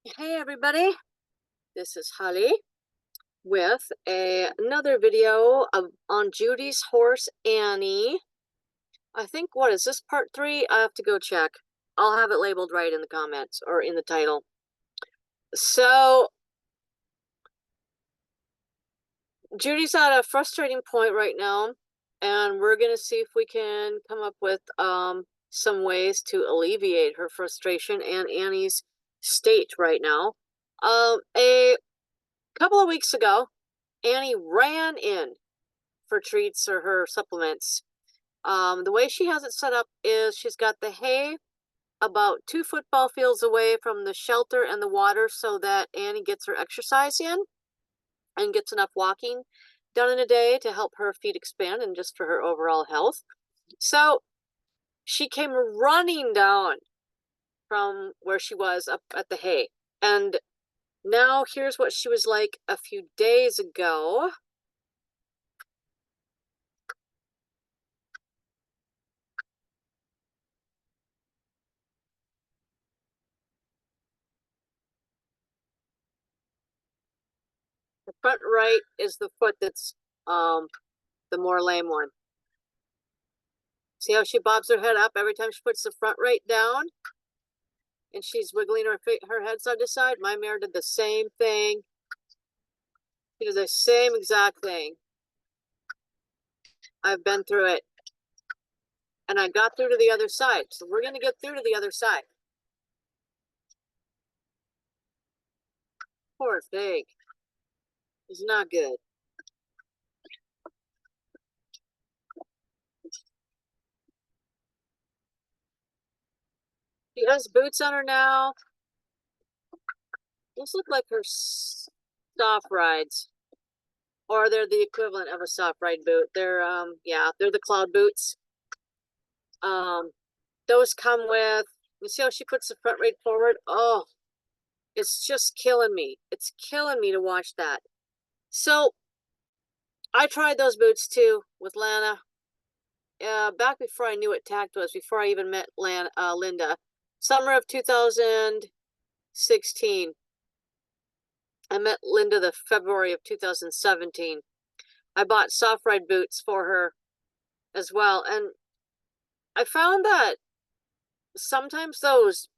Hey everybody, this is Holly with another video on Judy's horse Annie. I think, what is this, part 3? I have to go check. I'll have it labeled right in the comments or in the title. So Judy's at a frustrating point right now, and we're gonna see if we can come up with some ways to alleviate her frustration and Annie's state right now. A couple of weeks ago, Annie ran in for treats or her supplements. The way she has it set up is she's got the hay about 2 football fields away from the shelter and the water so that Annie gets her exercise in and gets enough walking done in a day to help her feet expand and just for her overall health. So she came running down from where she was up at the hay. And now here's what she was like a few days ago. The front right is the foot that's the more lame one. See how she bobs her head up every time she puts the front right down? And she's wiggling her head side to side. My mare did the same thing. She did the same exact thing. I've been through it. And I got through to the other side. So we're going to get through to the other side. Poor thing. It's not good. She has boots on her now. Those look like her soft rides. Or they're the equivalent of a soft ride boot. They're yeah, they're the cloud boots. Those come with, you see how she puts the front right forward? Oh, it's just killing me. It's killing me to watch that. So I tried those boots too with Lana. Back before I knew what tact was, before I even met Linda. Summer of 2016. I met Linda the February of 2017. I bought soft ride boots for her as well. And I found that sometimes those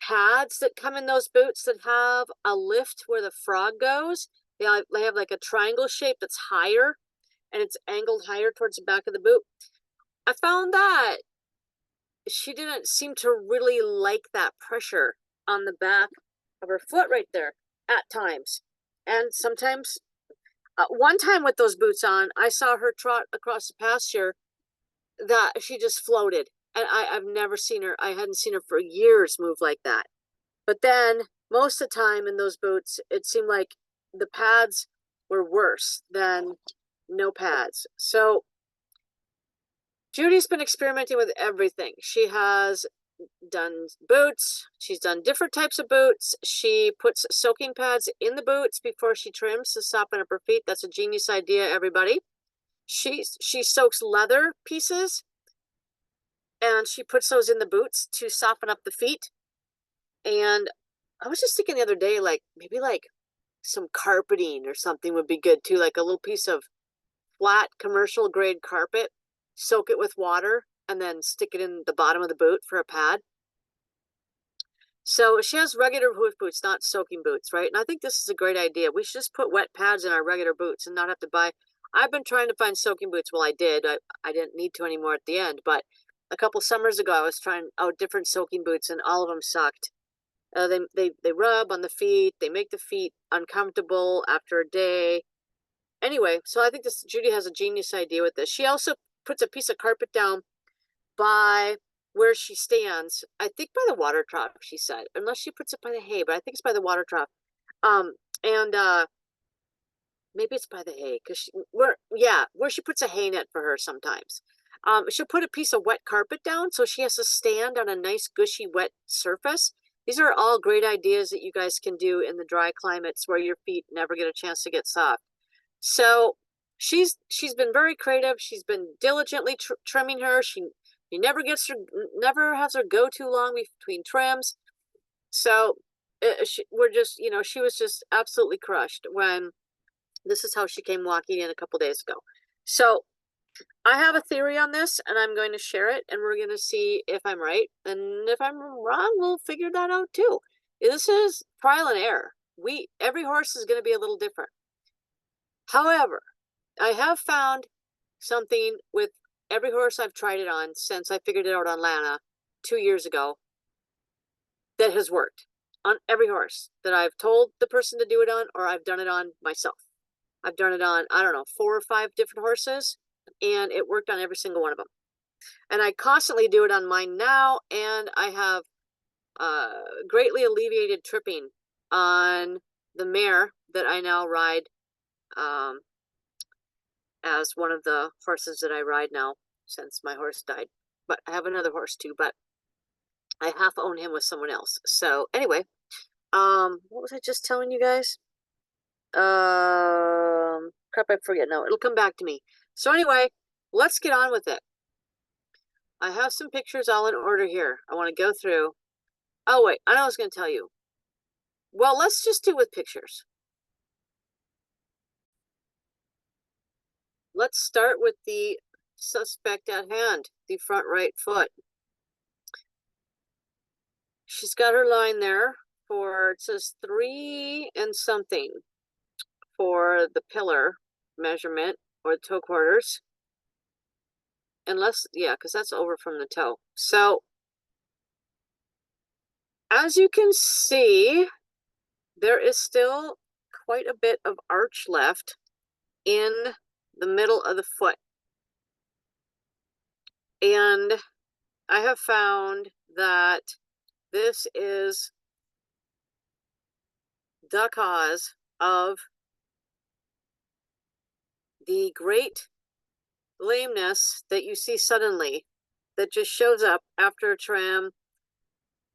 pads that come in those boots that have a lift where the frog goes, they have like a triangle shape that's higher and it's angled higher towards the back of the boot. I found that she didn't seem to really like that pressure on the back of her foot right there at times. And sometimes, one time with those boots on, I saw her trot across the pasture that she just floated. And I've never seen her, I hadn't seen her for years move like that. But then most of the time in those boots, it seemed like the pads were worse than no pads. So Judy's been experimenting with everything. She has done boots. She's done different types of boots. She puts soaking pads in the boots before she trims to soften up her feet. That's a genius idea, everybody. She soaks leather pieces and she puts those in the boots to soften up the feet. And I was just thinking the other day, like maybe like some carpeting or something would be good too, like a little piece of flat commercial grade carpet, soak it with water, and then stick it in the bottom of the boot for a pad. So she has regular hoof boots, not soaking boots, right? And I think this is a great idea. We should just put wet pads in our regular boots and not have to buy. I've been trying to find soaking boots. Well, I did. I didn't need to anymore at the end, but a couple summers ago, I was trying out different soaking boots, and all of them sucked. They rub on the feet. They make the feet uncomfortable after a day. Anyway, so I think this Judy has a genius idea with this. She also puts a piece of carpet down by where she stands. I think by the water trough, she said, unless she puts it by the hay, but I think it's by the water trough. And maybe it's by the hay because where she puts a hay net for her sometimes. She'll put a piece of wet carpet down so she has to stand on a nice gushy wet surface. These are all great ideas that you guys can do in the dry climates where your feet never get a chance to get soft. So she's been very creative. She's been diligently trimming her. She never has her go too long between trims. So we're just, you know, she was just absolutely crushed when this is how she came walking in a couple days ago. So I have a theory on this, and I'm going to share it, and we're going to see if I'm right. And if I'm wrong, we'll figure that out too. This is trial and error. Every horse is going to be a little different. However, I have found something with every horse I've tried it on since I figured it out on Lana 2 years ago that has worked on every horse that I've told the person to do it on, or I've done it on myself. I've done it on, I don't know, 4 or 5 different horses, and it worked on every single one of them. And I constantly do it on mine now, and I have greatly alleviated tripping on the mare that I now ride as one of the horses that I ride now since my horse died. But I have another horse too, but I half own him with someone else. So anyway, what was I just telling you guys? Crap, I forget now. It'll come back to me. So anyway, let's get on with it. I have some pictures all in order here. I want to go through. Oh wait, I know I was going to tell you. Well, let's just do with pictures. Let's start with the suspect at hand, the front right foot. She's got her line there for, it says 3 and something for the pillar measurement or the toe quarters. Unless, yeah, because that's over from the toe. So, as you can see, there is still quite a bit of arch left in the middle of the foot. And I have found that this is the cause of the great lameness that you see suddenly, that just shows up after a tram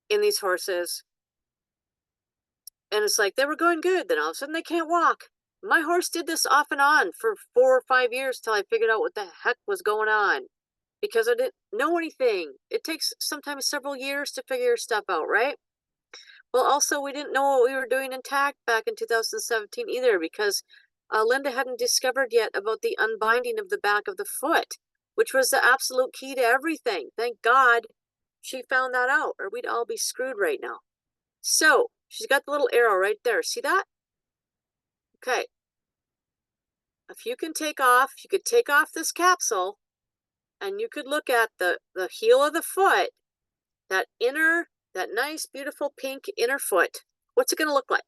in these horses. And it's like they were going good, then all of a sudden they can't walk. My horse did this off and on for 4 or 5 years till I figured out what the heck was going on, because I didn't know anything. It takes sometimes several years to figure stuff out, right? Well, also, we didn't know what we were doing intact back in 2017 either, because Linda hadn't discovered yet about the unbinding of the back of the foot, which was the absolute key to everything. Thank God she found that out, or we'd all be screwed right now. So she's got the little arrow right there. See that? Okay. If you can take off, you could take off this capsule, and you could look at the heel of the foot, that nice, beautiful pink inner foot. What's it going to look like?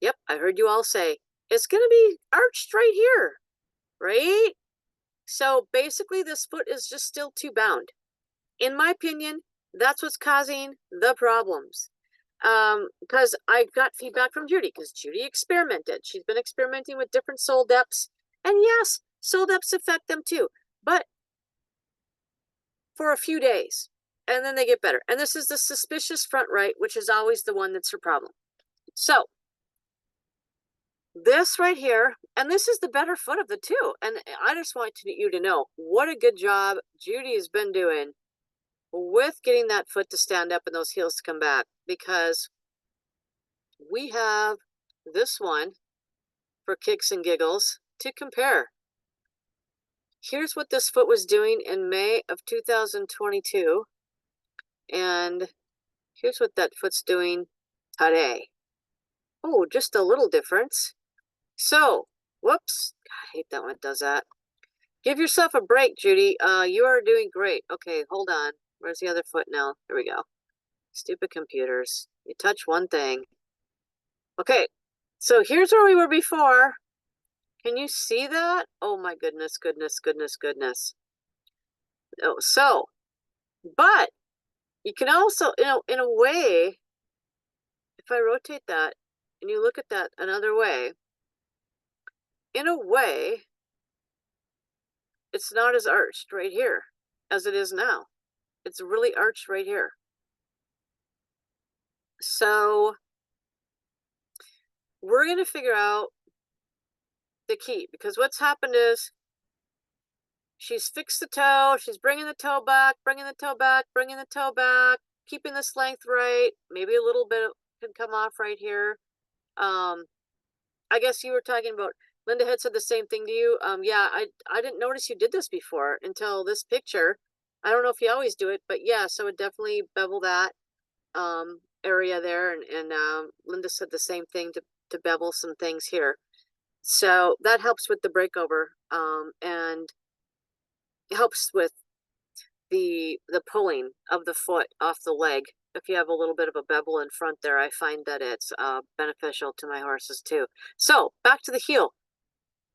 Yep, I heard you all say, it's going to be arched right here, right? So basically, this foot is just still too bound. In my opinion, that's what's causing the problems. Because I got feedback from Judy, because Judy experimented. She's been experimenting with different sole depths. And yes, sole depths affect them too, but for a few days. And then they get better. And this is the suspicious front right, which is always the one that's her problem. So this right here, and this is the better foot of the two. And I just want you to know what a good job Judy has been doing with getting that foot to stand up and those heels to come back, because we have this one for kicks and giggles to compare. Here's what this foot was doing in May of 2022, and here's what that foot's doing today. Oh, just a little difference. So, whoops, God, I hate that when it does that. Give yourself a break, Judy. You are doing great. Okay, hold on. Where's the other foot now? There we go. Stupid computers. You touch one thing. Okay, so here's where we were before. Can you see that? Oh my goodness, goodness, goodness, goodness. Oh, so, but you can also, in a way, if I rotate that and you look at that another way, in a way, it's not as arched right here as it is now. It's really arched right here. So we're going to figure out the key, because what's happened is she's fixed the toe. She's bringing the toe back, bringing the toe back, bringing the toe back. keeping this length right. Maybe a little bit can come off right here. I guess you were talking about, Linda had said the same thing to you. Yeah, I didn't notice you did this before until this picture. I don't know if you always do it, but yeah, so I would definitely bevel that area there, and Linda said the same thing to bevel some things here. So that helps with the breakover, and helps with the pulling of the foot off the leg. If you have a little bit of a bevel in front there, I find that it's beneficial to my horses too. So back to the heel.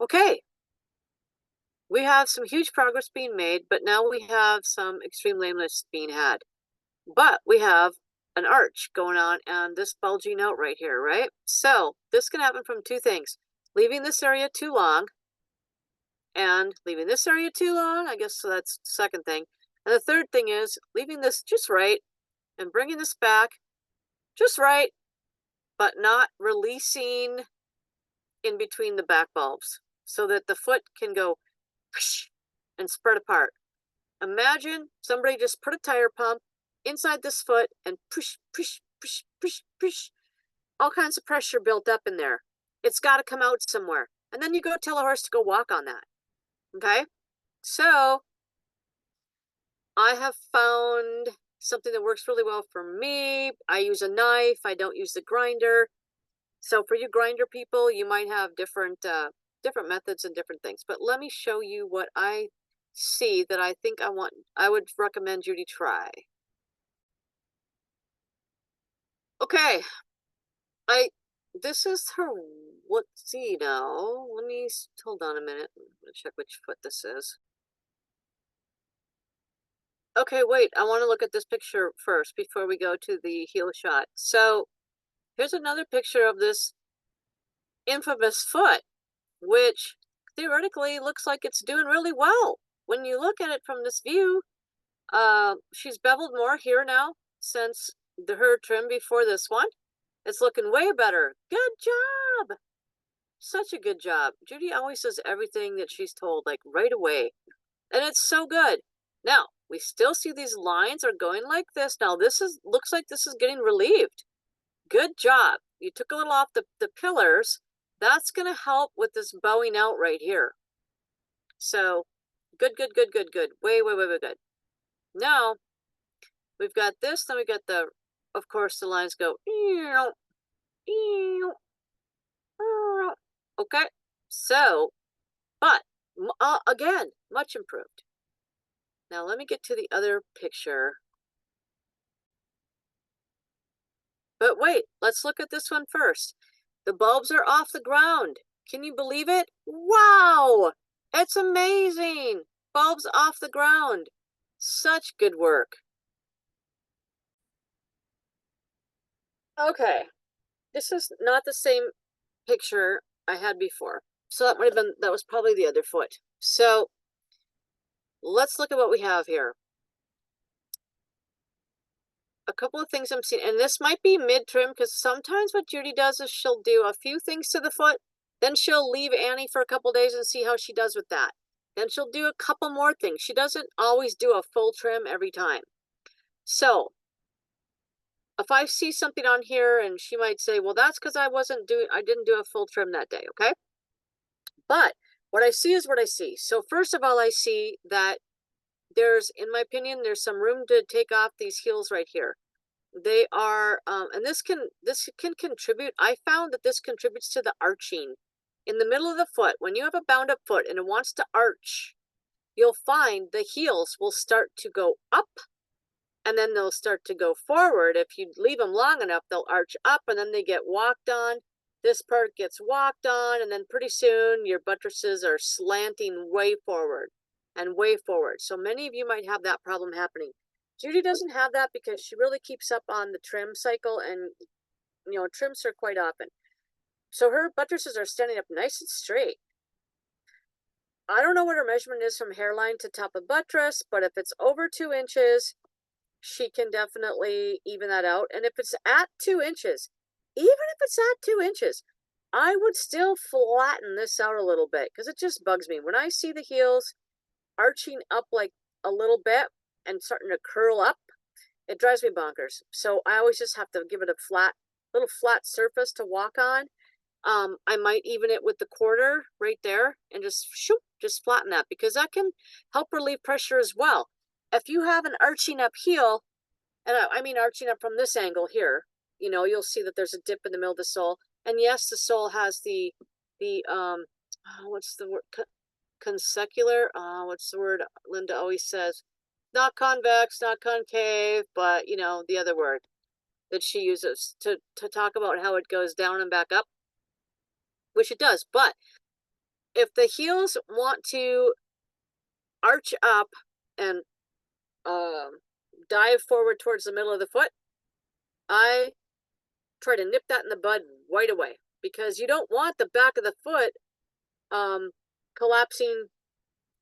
Okay, we have some huge progress being made, but now we have some extreme lameness being had. But we have an arch going on and this bulging out right here, right? So this can happen from two things: leaving this area too long and leaving this area too long. I guess so that's the second thing. And the third thing is leaving this just right and bringing this back just right, but not releasing in between the back bulbs so that the foot can go and spread apart. Imagine somebody just put a tire pump inside this foot and push, push, push, push, push. All kinds of pressure built up in there. It's got to come out somewhere. And then you go tell a horse to go walk on that. Okay? So I have found something that works really well for me. I use a knife. I don't use the grinder. So for you grinder people, you might have different methods and different things. But let me show you what I see that I think I would recommend Judy try. Okay. This is her, let's see now. Hold on a minute. I'm gonna check which foot this is. Okay, wait, I want to look at this picture first before we go to the heel shot. So here's another picture of this infamous foot, which theoretically looks like it's doing really well. When you look at it from this view, she's beveled more here now since her trim before this one. It's looking way better. Good job. Such a good job. Judy always does everything that she's told, like right away. And it's so good. Now, we still see these lines are going like this. Now, looks like this is getting relieved. Good job. You took a little off the pillars. That's going to help with this bowing out right here. So, good, good, good, good, good. Way, way, way, way good. Now, we've got this. Then we got of course, the lines go. Okay. So, but again, much improved. Now let me get to the other picture. But wait, let's look at this one first. The bulbs are off the ground. Can you believe it? Wow! It's amazing! Bulbs off the ground. Such good work. Okay. This is not the same picture I had before. So that was probably the other foot. So let's look at what we have here. A couple of things I'm seeing, and this might be mid-trim, because sometimes what Judy does is she'll do a few things to the foot, then she'll leave Annie for a couple days and see how she does with that. Then she'll do a couple more things. She doesn't always do a full trim every time. So if I see something on here and she might say, well, that's because I didn't do a full trim that day, okay? But what I see is what I see. So first of all, I see that in my opinion, there's some room to take off these heels right here. They are, and this can contribute. I found that this contributes to the arching in the middle of the foot. When you have a bound up foot and it wants to arch, you'll find the heels will start to go up and then they'll start to go forward. If you leave them long enough, they'll arch up and then they get walked on. This part gets walked on, and then pretty soon your buttresses are slanting way forward and way forward. So many of you might have that problem happening. Judy doesn't have that because she really keeps up on the trim cycle and, trims her quite often. So her buttresses are standing up nice and straight. I don't know what her measurement is from hairline to top of buttress, but if it's over 2 inches, she can definitely even that out. And if it's at 2 inches, even if it's at 2 inches, I would still flatten this out a little bit because it just bugs me. When I see the heels arching up like a little bit and starting to curl up, It drives me bonkers. So I always just have to give it a little flat surface to walk on. I might even it with the quarter right there and just shoop, just flatten that, because that can help relieve pressure as well. If you have an arching up heel, and I mean arching up from this angle here, you'll see that there's a dip in the middle of the sole. And yes, the sole has the what's the word? Consecular. What's the word Linda always says? Not convex, not concave, but the other word that she uses to talk about how it goes down and back up, which it does. But if the heels want to arch up and dive forward towards the middle of the foot, I try to nip that in the bud right away, because you don't want the back of the foot collapsing,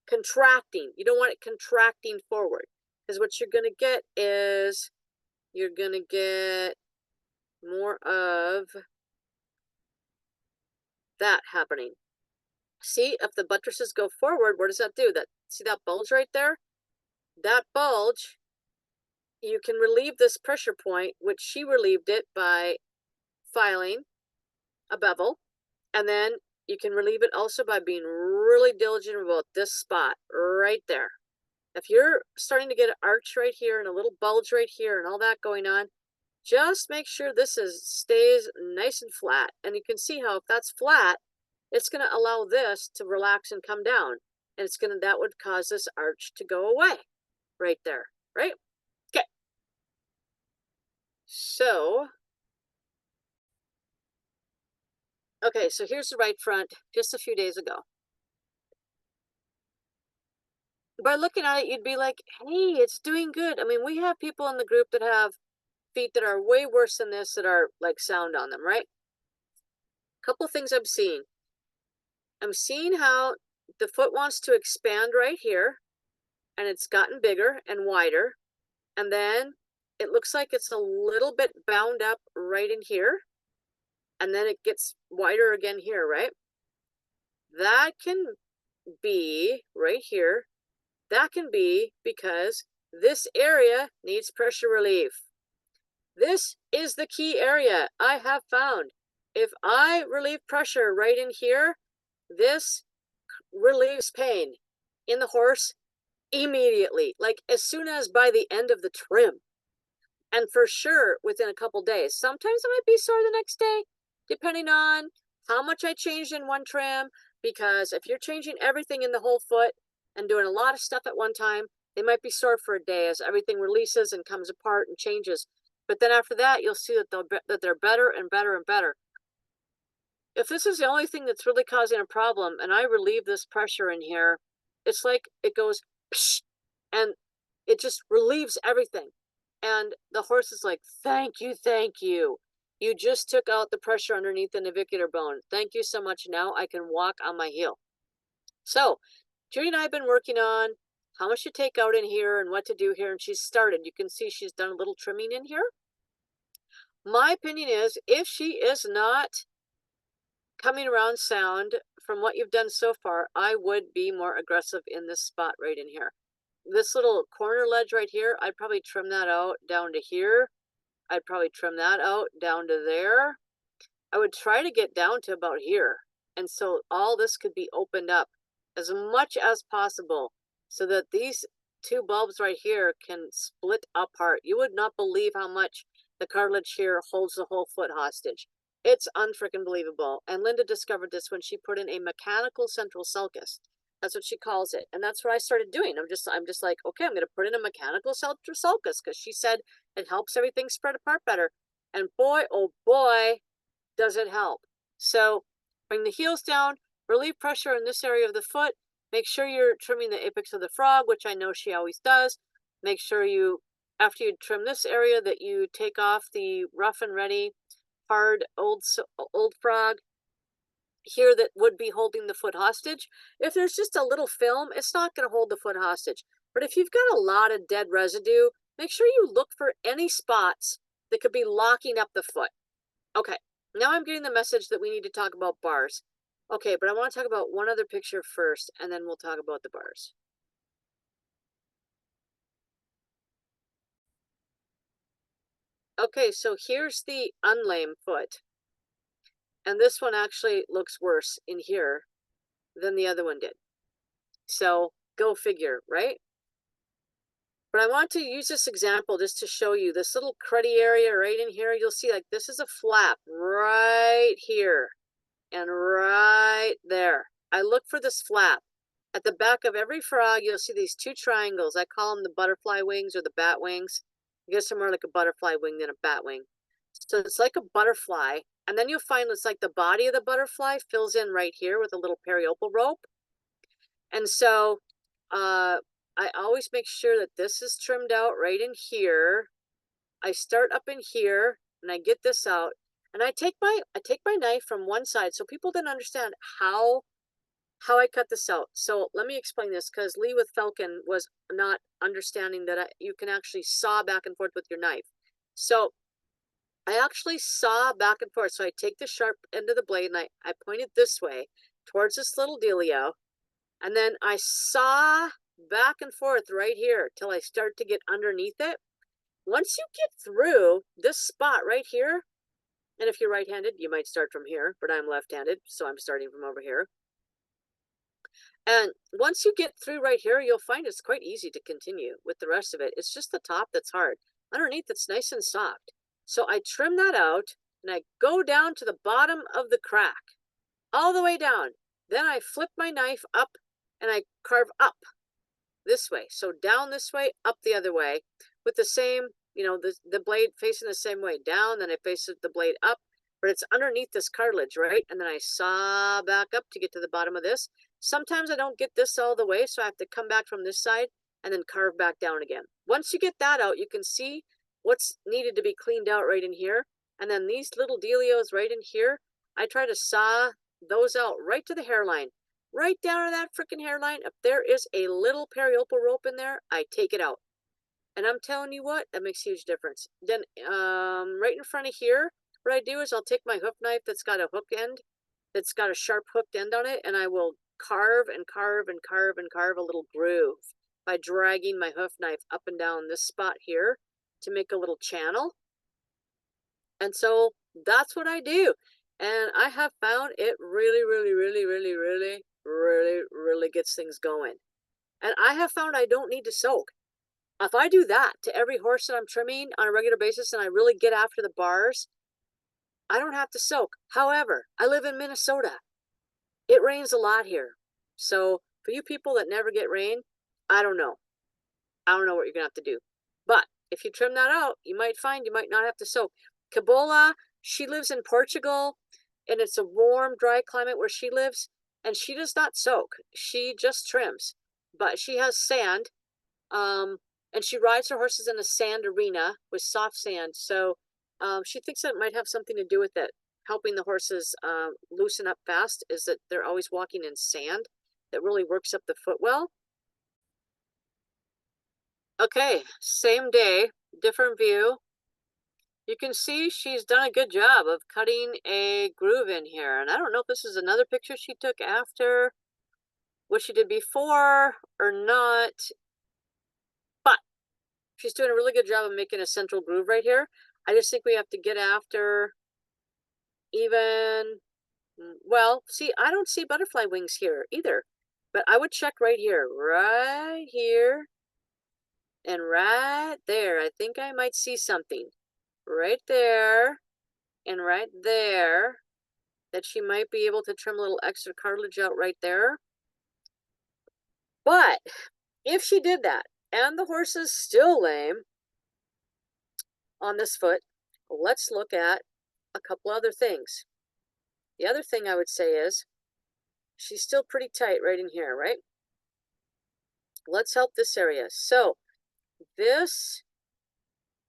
contracting. You don't want it contracting forward, because what you're going to get is you're going to get more of that happening. See, if the buttresses go forward, what does that do? See that bulge right there? That bulge, you can relieve this pressure point, which she relieved it by filing a bevel. And then you can relieve it also by being really diligent about this spot right there. If you're starting to get an arch right here and a little bulge right here and all that going on, just make sure this stays nice and flat. And you can see how if that's flat, it's going to allow this to relax and come down. And that would cause this arch to go away right there, right? Okay. So here's the right front just a few days ago. By looking at it, you'd be like, hey, it's doing good. I mean, we have people in the group that have feet that are way worse than this, that are like sound on them, right? Couple things I'm seeing. I'm seeing how the foot wants to expand right here, and it's gotten bigger and wider. And then it looks like it's a little bit bound up right in here. And then it gets wider again here, right? That can be right here. That can be because this area needs pressure relief. This is the key area I have found. If I relieve pressure right in here, this relieves pain in the horse immediately, like as soon as by the end of the trim. And for sure within a couple days. Sometimes it might be sore the next day, depending on how much I changed in one trim, because if you're changing everything in the whole foot and doing a lot of stuff at one time, they might be sore for a day as everything releases and comes apart and changes. But then after that, you'll see that they're better and better and better. If this is the only thing that's really causing a problem, and I relieve this pressure in here, it's like it goes psh, and it just relieves everything. And the horse is like, thank you, thank you. You just took out the pressure underneath the navicular bone. Thank you so much. Now I can walk on my heel. So Judy and I have been working on how much to take out in here and what to do here. And she's started. You can see she's done a little trimming in here. My opinion is, if she is not coming around sound from what you've done so far, I would be more aggressive in this spot right in here. This little corner ledge right here, I'd probably trim that out down to here. I'd probably trim that out down to there. I would try to get down to about here. And so all this could be opened up as much as possible so that these two bulbs right here can split apart. You would not believe how much the cartilage here holds the whole foot hostage. It's unfreaking believable. And Linda discovered this when she put in a mechanical central sulcus. That's what she calls it. And that's what I started doing. I'm just like, okay, I'm going to put in a mechanical central sulcus because she said it helps everything spread apart better. And boy, oh boy, does it help. So bring the heels down, relieve pressure in this area of the foot. Make sure you're trimming the apex of the frog, which I know she always does. Make sure you, after you trim this area, that you take off the rough and ready, hard old frog here that would be holding the foot hostage. If there's just a little film, it's not going to hold the foot hostage. But if you've got a lot of dead residue, make sure you look for any spots that could be locking up the foot. Okay, now I'm getting the message that we need to talk about bars. Okay, but I want to talk about one other picture first, and then we'll talk about the bars. Okay, so here's the unlame foot. And this one actually looks worse in here than the other one did. So go figure, right? But I want to use this example just to show you this little cruddy area right in here. You'll see like this is a flap right here and right there. I look for this flap. At the back of every frog, you'll see these two triangles. I call them the butterfly wings or the bat wings. I guess they're more like a butterfly wing than a bat wing. So it's like a butterfly. And then you'll find it's like the body of the butterfly fills in right here with a little periopal rope. And so I always make sure that this is trimmed out right in here. I start up in here and I get this out. And I take my knife from one side so people didn't understand how I cut this out. So let me explain this because Lee with Falcon was not understanding that you can actually saw back and forth with your knife. So I actually saw back and forth. So I take the sharp end of the blade and I point it this way towards this little dealio. And then I saw back and forth right here till I start to get underneath it. Once you get through this spot right here, and if you're right-handed, you might start from here, but I'm left-handed, so I'm starting from over here. And once you get through right here, you'll find it's quite easy to continue with the rest of it. It's just the top that's hard. Underneath, it's nice and soft. So I trim that out, and I go down to the bottom of the crack, all the way down. Then I flip my knife up, and I carve up this way. So down this way, up the other way, with the same, the blade facing the same way down, then I face the blade up, but it's underneath this cartilage, right? And then I saw back up to get to the bottom of this. Sometimes I don't get this all the way, so I have to come back from this side and then carve back down again. Once you get that out, you can see what's needed to be cleaned out right in here. And then these little dealios right in here, I try to saw those out right to the hairline. Right down to that freaking hairline. If there is a little periopal rope in there, I take it out. And I'm telling you what, that makes a huge difference. Then right in front of here, what I do is I'll take my hook knife that's got a hook end, that's got a sharp hooked end on it, and I will carve and carve and carve and carve a little groove by dragging my hoof knife up and down this spot here to make a little channel. And so that's what I do. And I have found it really, really, really, really, really, really, really gets things going. And I have found I don't need to soak. If I do that to every horse that I'm trimming on a regular basis and I really get after the bars, I don't have to soak. However, I live in Minnesota. It rains a lot here. So for you people that never get rain, I don't know. I don't know what you're going to have to do. But if you trim that out, you might find you might not have to soak. Cabola, she lives in Portugal, and it's a warm, dry climate where she lives, and she does not soak. She just trims. But she has sand, and she rides her horses in a sand arena with soft sand. So she thinks that it might have something to do with it. Helping the horses loosen up fast is that they're always walking in sand. That really works up the foot well. Okay, same day, different view. You can see she's done a good job of cutting a groove in here. And I don't know if this is another picture she took after what she did before or not. But she's doing a really good job of making a central groove right here. I just think we have to get after even, well, see, I don't see butterfly wings here either. But I would check right here, and right there. I think I might see something right there and right there that she might be able to trim a little extra cartilage out right there. But if she did that and the horse is still lame on this foot, let's look at a couple other things. The other thing I would say is she's still pretty tight right in here, right? Let's help this area. So this,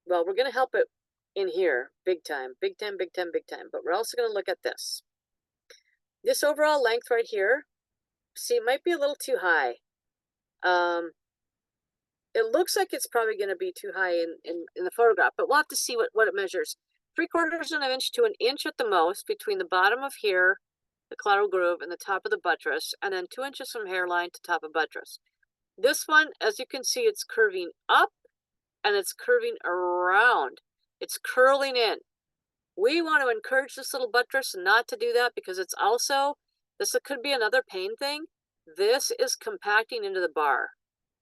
well, we're going to help it in here big time, big time, big time, big time. But we're also going to look at this. This overall length right here, see, it might be a little too high. It looks like it's probably going to be too high in the photograph, but we'll have to see what it measures. 3/4 of an inch to an inch at the most between the bottom of here, the collateral groove, and the top of the buttress, and then 2 inches from hairline to top of buttress. This one, as you can see, it's curving up and it's curving around. It's curling in. We want to encourage this little buttress not to do that because it's also, this could be another pain thing. This is compacting into the bar.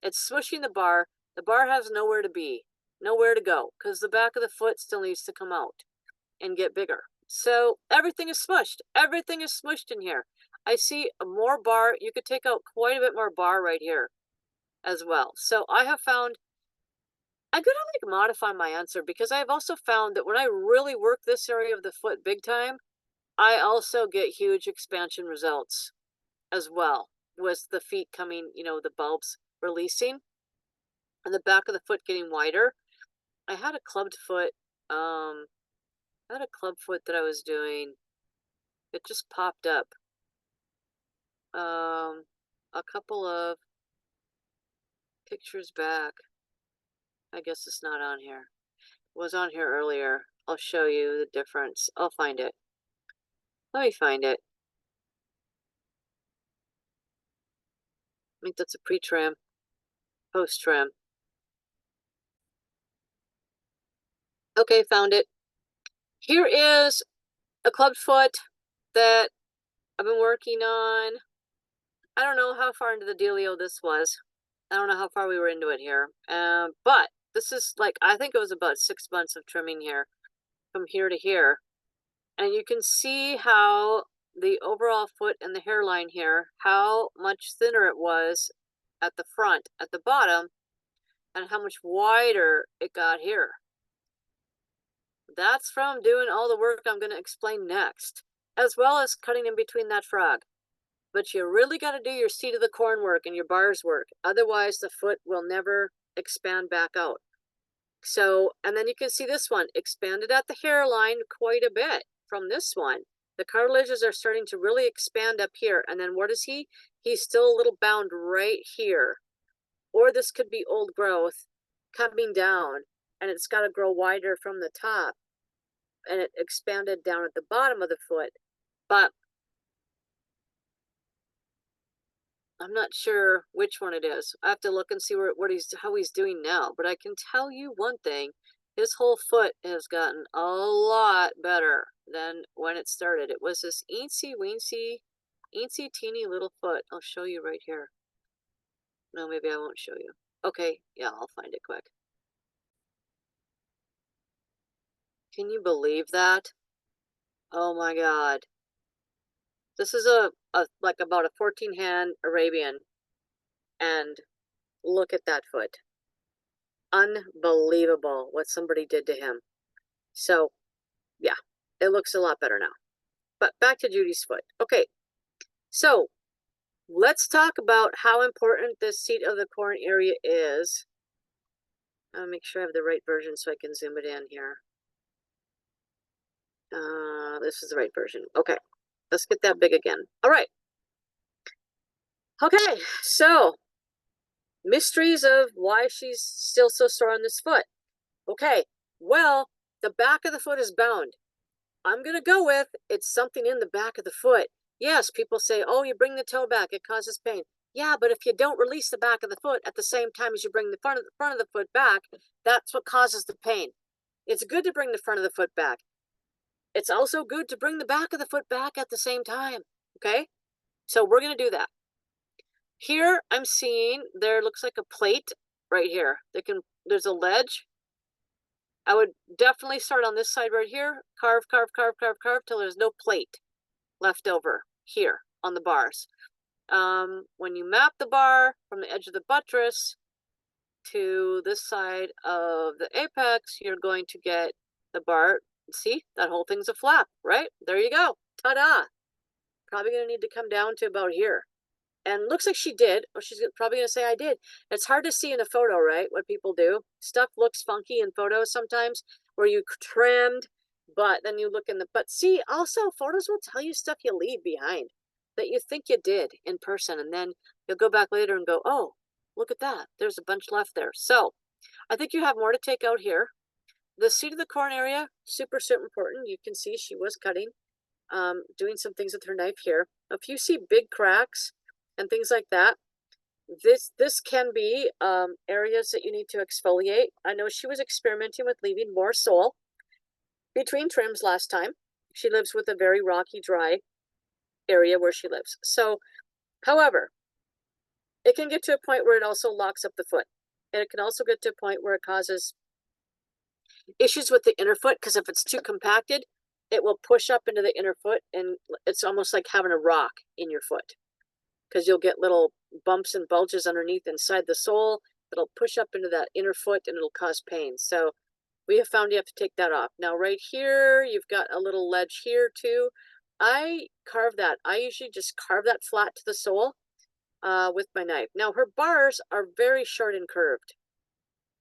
It's smushing the bar. The bar has nowhere to be, nowhere to go, because the back of the foot still needs to come out and get bigger. So everything is smushed. Everything is smushed in here. I see more bar. You could take out quite a bit more bar right here as well. So I have found, I'm going to modify my answer because I've also found that when I really work this area of the foot big time, I also get huge expansion results as well with the feet coming, the bulbs releasing and the back of the foot getting wider. I had a clubbed foot. I had a club foot that I was doing. It just popped up. A couple of pictures back. I guess it's not on here. It was on here earlier. I'll show you the difference. I'll find it. Let me find it. I think that's a pre-trim, post-trim. Okay, found it. Here is a clubbed foot that I've been working on. I don't know how far into the dealio this was. I don't know how far we were into it here. But this is like, I think it was about 6 months of trimming here, from here to here. And you can see how the overall foot and the hairline here, how much thinner it was at the front, at the bottom, and how much wider it got here. That's from doing all the work I'm going to explain next, as well as cutting in between that frog. But you really got to do your seat of the corn work and your bars work. Otherwise, the foot will never expand back out. So, and then you can see this one expanded at the hairline quite a bit from this one. The cartilages are starting to really expand up here. And then what is he? He's still a little bound right here. Or this could be old growth coming down, and it's got to grow wider from the top. And it expanded down at the bottom of the foot. But I'm not sure which one it is. I have to look and see how he's doing now. But I can tell you one thing. His whole foot has gotten a lot better than when it started. It was this eensy teeny little foot. I'll show you right here. No, maybe I won't show you. Okay, yeah, I'll find it quick. Can you believe that? Oh my God. This is like about a 14-hand Arabian. And look at that foot. Unbelievable what somebody did to him. So, yeah, it looks a lot better now. But back to Judy's foot. Okay, so let's talk about how important this seat of the corn area is. I'll make sure I have the right version so I can zoom it in here. This is the right version. Okay, let's get that big again. All right. Okay, so mysteries of why she's still so sore on this foot. Okay, well, the back of the foot is bound. I'm going to go with it's something in the back of the foot. Yes, people say, oh, you bring the toe back, it causes pain. Yeah, but if you don't release the back of the foot at the same time as you bring the front of the foot back, that's what causes the pain. It's good to bring the front of the foot back. It's also good to bring the back of the foot back at the same time. Okay, so we're going to do that. Here I'm seeing there looks like a plate right here. There's a ledge. I would definitely start on this side right here. Carve till there's no plate left over here on the bars. When you map the bar from the edge of the buttress to this side of the apex, you're going to get the bar. See, that whole thing's a flap, right? There you go. Ta-da! Probably going to need to come down to about here. And looks like she did, or she's probably going to say I did. It's hard to see in a photo, right, what people do. Stuff looks funky in photos sometimes, where you trimmed, but then you look in the... But see, also, photos will tell you stuff you leave behind that you think you did in person, and then you'll go back later and go, oh, look at that. There's a bunch left there. So I think you have more to take out here. The seat of the corn area, super important. You can see she was cutting, doing some things with her knife here. If you see big cracks and things like that, this can be areas that you need to exfoliate. I know she was experimenting with leaving more sole. between trims last time. She lives with a very rocky, dry area where she lives. So, however, it can get to a point where it also locks up the foot. And it can also get to a point where it causes issues with the inner foot, because if it's too compacted, it will push up into the inner foot, and it's almost like having a rock in your foot, because you'll get little bumps and bulges underneath inside the sole that'll push up into that inner foot, and it'll cause pain. So we have found you have to take that off. Now right here, you've got a little ledge here too. I carve that. I usually just carve that flat to the sole with my knife. Now her bars are very short and curved.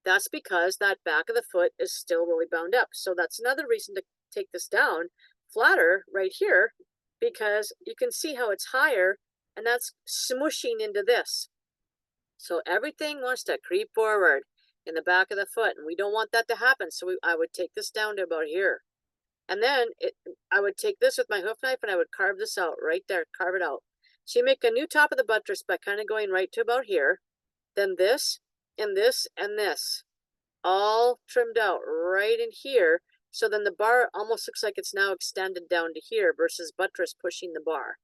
That's because that back of the foot is still really bound up. So that's another reason to take this down flatter right here, because you can see how it's higher, and that's smushing into this. So everything wants to creep forward in the back of the foot, and we don't want that to happen. So I would take this down to about here. And then I would take this with my hoof knife and I would carve this out right there, carve it out. So you make a new top of the buttress by kind of going right to about here. Then this and this and this, all trimmed out right in here. So then the bar almost looks like it's now extended down to here versus buttress pushing the bar.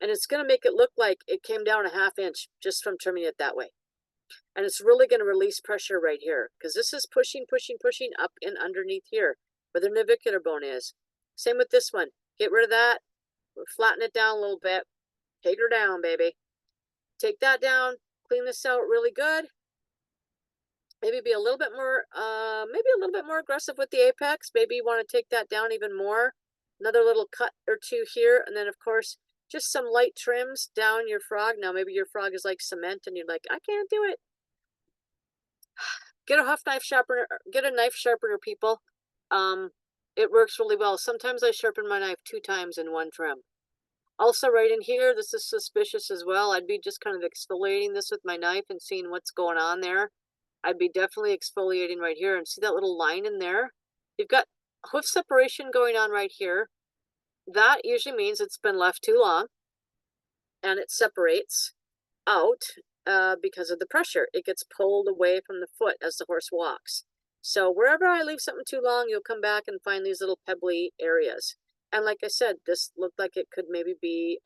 And it's going to make it look like it came down a ½ inch just from trimming it that way. And it's really going to release pressure right here, because this is pushing, pushing, pushing up and underneath here where the navicular bone is. Same with this one. Get rid of that. Flatten it down a little bit. Take her down, baby. Take that down. Clean this out really good. Maybe be a little bit more, aggressive with the apex. Maybe you want to take that down even more. Another little cut or two here. And then, of course, just some light trims down your frog. Now, maybe your frog is like cement and you're like, I can't do it. Get a knife sharpener, get a knife sharpener, people. It works really well. Sometimes I sharpen my knife 2 times in one trim. Also right in here, this is suspicious as well. I'd be just kind of exfoliating this with my knife and seeing what's going on there. I'd be definitely exfoliating right here, and see that little line in there? You've got hoof separation going on right here. That usually means it's been left too long and it separates out because of the pressure. It gets pulled away from the foot as the horse walks. So wherever I leave something too long, you'll come back and find these little pebbly areas. And like I said, this looked like it could maybe be,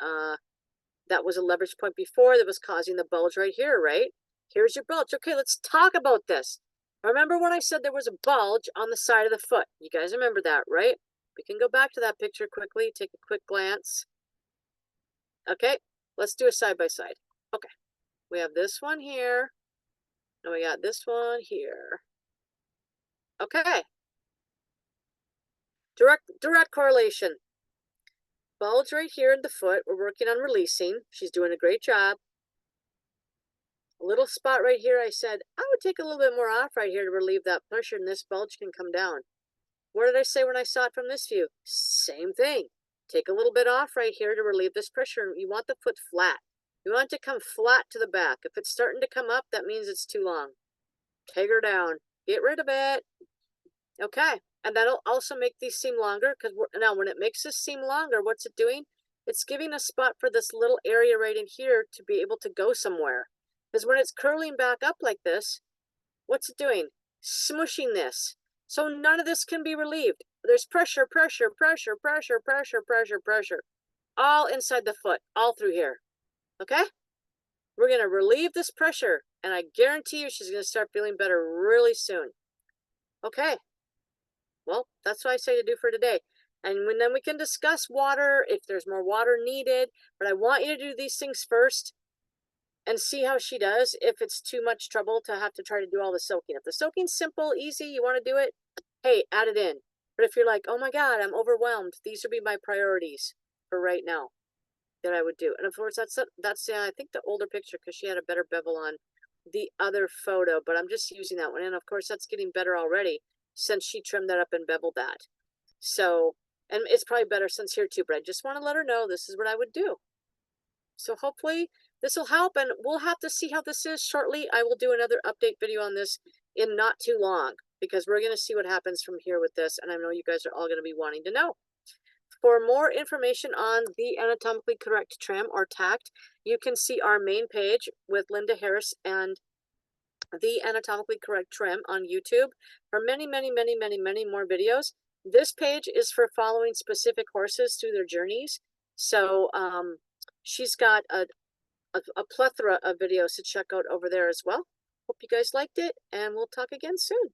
that was a leverage point before that was causing the bulge right here, right? Here's your bulge. Okay, let's talk about this. Remember when I said there was a bulge on the side of the foot? You guys remember that, right? We can go back to that picture quickly, take a quick glance. Okay, let's do a side-by-side. Okay, we have this one here, and we got this one here. Okay. Direct correlation. Bulge right here in the foot. We're working on releasing. She's doing a great job. A little spot right here, I said, I would take a little bit more off right here to relieve that pressure, and this bulge can come down. What did I say when I saw it from this view? Same thing. Take a little bit off right here to relieve this pressure. You want the foot flat. You want it to come flat to the back. If it's starting to come up, that means it's too long. Take her down. Get rid of it. Okay. And that'll also make these seem longer, because now when it makes this seem longer, what's it doing? It's giving a spot for this little area right in here to be able to go somewhere. Because when it's curling back up like this, what's it doing? Smushing this. So none of this can be relieved. There's pressure, pressure, pressure, pressure, pressure, pressure, pressure. All inside the foot, all through here. Okay? We're going to relieve this pressure, and I guarantee you she's going to start feeling better really soon. Okay. Well, that's what I say to do for today. And then we can discuss water, if there's more water needed. But I want you to do these things first and see how she does. If it's too much trouble to have to try to do all the soaking. If the soaking's simple, easy, you want to do it, hey, add it in. But if you're like, oh my God, I'm overwhelmed, these would be my priorities for right now that I would do. And of course, that's I think the older picture, because she had a better bevel on the other photo, but I'm just using that one. And of course, that's getting better already since she trimmed that up and beveled that. So, and it's probably better since here too, but I just want to let her know this is what I would do. So hopefully this will help, and we'll have to see how this is shortly. I will do another update video on this in not too long, because we're going to see what happens from here with this, and I know you guys are all going to be wanting to know. For more information on the anatomically correct trim or tact, you can see our main page with Linda Harris and the anatomically correct trim on YouTube for many, many, many, many, many more videos. This page is for following specific horses through their journeys. So she's got a plethora of videos to check out over there as well. Hope you guys liked it, and we'll talk again soon.